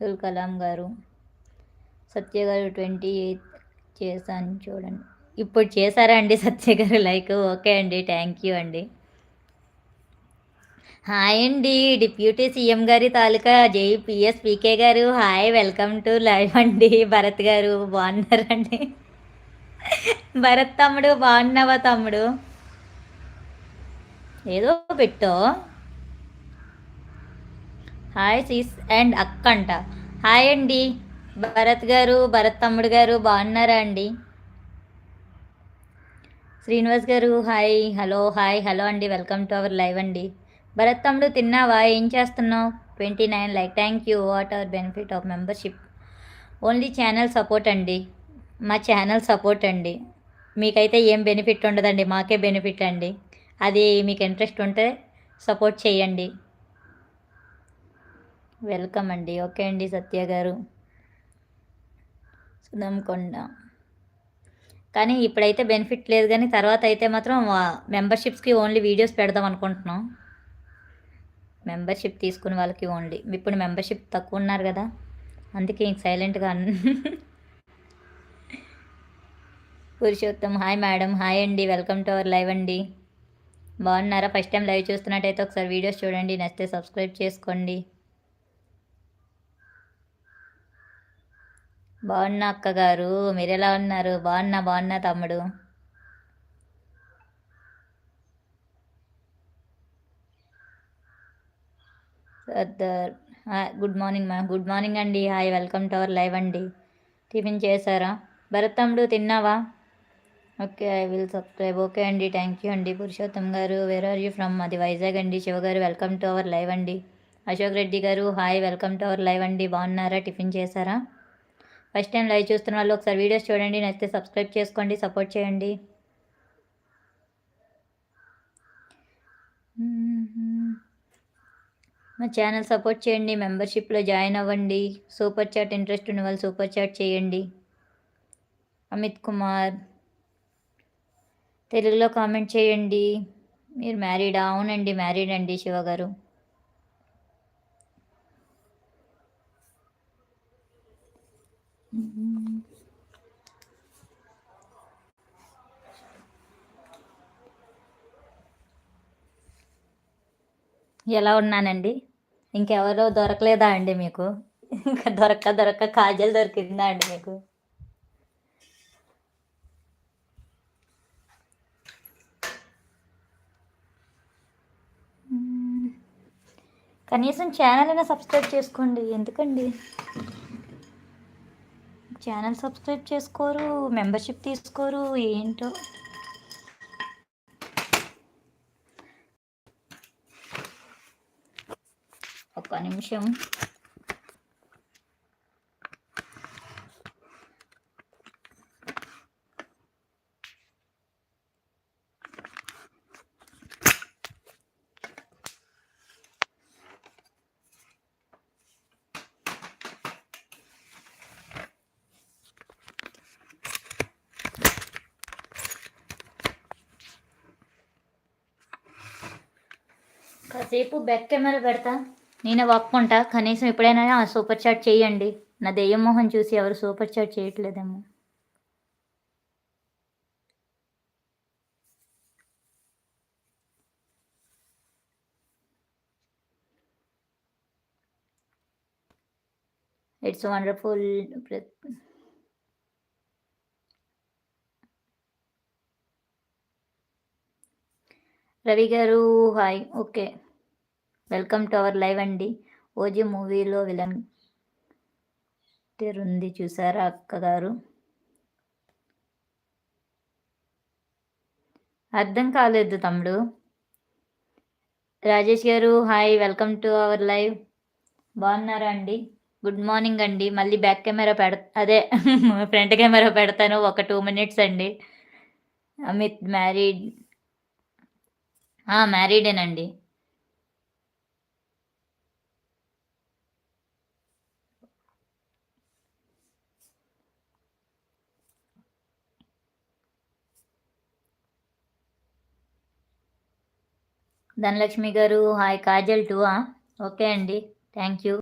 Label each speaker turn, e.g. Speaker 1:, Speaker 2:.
Speaker 1: అబ్దుల్ కలాం గారు. సత్య గారు 28 చేశాను చూడండి. ఇప్పుడు చేశారా అండి సత్య గారు లైక్? ఓకే అండి, థ్యాంక్ యూ అండి. హాయ్ అండి, డిప్యూటీ సీఎం గారి తాలూకా జేపీఎస్ పీకే గారు. హాయ్, వెల్కమ్ టు లైవ్ అండి. భరత్ గారు బాగున్నారండి? భరత్ తమ్ముడు బాగున్నావా తమ్ముడు? ఏదో పెట్టో. హాయ్ సీస్ అండ్ అక్క అంట. హాయ్ అండి భరత్ గారు, భరత్ తమ్ముడు గారు బాగున్నారా అండి? శ్రీనివాస్ గారు హాయ్, హలో, హాయ్, హలో అండి, వెల్కమ్ టు అవర్ లైవ్ అండి. భరత్ తమ్ముడు తిన్నావా? ఏం చేస్తున్నావు? 29 like, thank you. What are benefit of membership? Only channel support అండి. మా ఛానల్ సపోర్ట్ అండి. మీకైతే ఏం బెనిఫిట్ ఉండదండి, మాకే బెనిఫిట్ అండి. అది మీకు ఇంట్రెస్ట్ ఉంటే సపోర్ట్ చేయండి. వెల్కమ్ అండి. ఓకే అండి సత్య గారు. సుధంకొండ కానీ ఇప్పుడైతే బెనిఫిట్ లేదు, కానీ తర్వాత అయితే మాత్రం మెంబర్షిప్స్కి ఓన్లీ వీడియోస్ పెడదాం అనుకుంటున్నాం. మెంబర్షిప్ తీసుకునే వాళ్ళకి ఓన్లీ. ఇప్పుడు మెంబర్షిప్ తక్కువ ఉన్నారు కదా, అందుకే సైలెంట్గా పురుషోత్తం హాయ్ మేడం. హాయ్ అండి, వెల్కమ్ టు అవర్ లైవ్ అండి. బాగున్నారా? ఫస్ట్ టైం లైవ్ చూస్తున్నట్టయితే ఒకసారి వీడియోస్ చూడండి, నచ్చితే సబ్స్క్రైబ్ చేసుకోండి. బాగున్నా అక్క గారు, మీరు ఎలా ఉన్నారు? బాగున్నా తమ్ముడు. Sardar good morning ma'am. Good morning అండి. Hi, welcome to our live అండి. టిఫిన్ చేశారా? భరత్ తమ్ముడు తిన్నావా? Okay, I will subscribe. Okay అండి, థ్యాంక్ యూ అండి. పురుషోత్తం గారు వేర్ ఆర్ యూ ఫ్రమ్? అది వైజాగ్ అండి. శివ గారు వెల్కమ్ టు అవర్ లైవ్ అండి. అశోక్ రెడ్డి గారు hi, welcome to our live అండి. బాగున్నారా? టిఫిన్ చేశారా? ఫస్ట్ టైం లైవ్ చూస్తున్న వాళ్ళు ఒకసారి వీడియోస్ చూడండి, నచ్చితే సబ్స్క్రైబ్ చేసుకోండి, సపోర్ట్ చేయండి. మా ఛానల్ సపోర్ట్ చేయండి, మెంబర్షిప్లో జాయిన్ అవ్వండి. సూపర్ చాట్ ఇంట్రెస్ట్ ఉన్న వాళ్ళు సూపర్ చాట్ చేయండి. అమిత్ కుమార్ తెలుగులో కామెంట్ చేయండి. మీరు మ్యారీడా? అవునండి, మ్యారీడ్ అండి శివ గారు. ఎలా ఉన్నానండి? ఇంకెవరో దొరకలేదా అండి మీకు? ఇంకా దొరక్క కాజల్ దొరికిందా అండి మీకు? కనీసం ఛానల్ అయినా సబ్స్క్రైబ్ చేసుకోండి. ఎందుకండి ఛానల్ సబ్స్క్రైబ్ చేసుకోరు, మెంబర్షిప్ తీసుకోరు, ఏంటో. ఒక్క నిమిషం. కాసేపు బ్యాక్ కెమెరా పెడతా, నేనే వాక్కుంటా. కనీసం ఎప్పుడైనా సూపర్ చాట్ చేయండి. నా దెయ్యం మొహం చూసి ఎవరు సూపర్ చాట్ చేయట్లేదేమో. It's wonderful. రవి గారు hi, okay, welcome to our live అండి. ఓజీ మూవీలో విలన్ ఉంది చూసారా అక్క గారు? అర్థం కాలేదు తమ్ముడు. రాజేష్ గారు hi, welcome to our live. బాగున్నారా అండి? గుడ్ మార్నింగ్ అండి. మళ్ళీ బ్యాక్ కెమెరా అదే ఫ్రంట్ కెమెరా పెడతాను, ఒక 2 minutes అండి. అమిత్ మ్యారీడ్? మ్యారీడేనండి. ధనలక్ష్మి గారు హాయ్. కాజల్ 2 ఓకే అండి, థ్యాంక్ యూ.